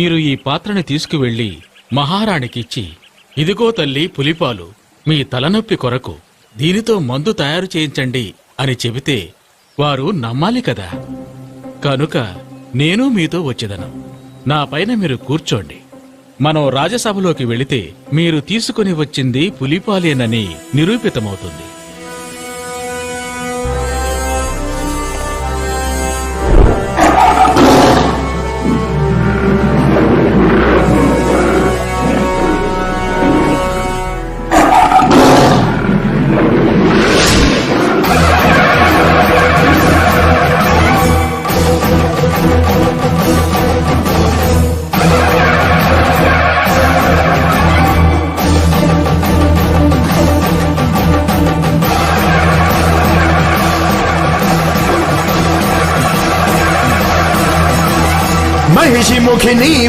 మీరు ఈ పాత్రని తీసుకువెళ్లి మహారాణికిచ్చి, ఇదిగో తల్లి పులిపాలు, మీ తలనొప్పి కొరకు దీనితో మందు తయారు చేయించండి అని చెబితే వారు నమ్మాలి కదా. కనుక నేను మీతో వచ్చేదను. నా పైన మీరు కూర్చోండి. మనం రాజసభలోకి వెళితే మీరు తీసుకుని వచ్చింది పులిపాలేనని నిరూపితమవుతుంది. महिषी मुखिनी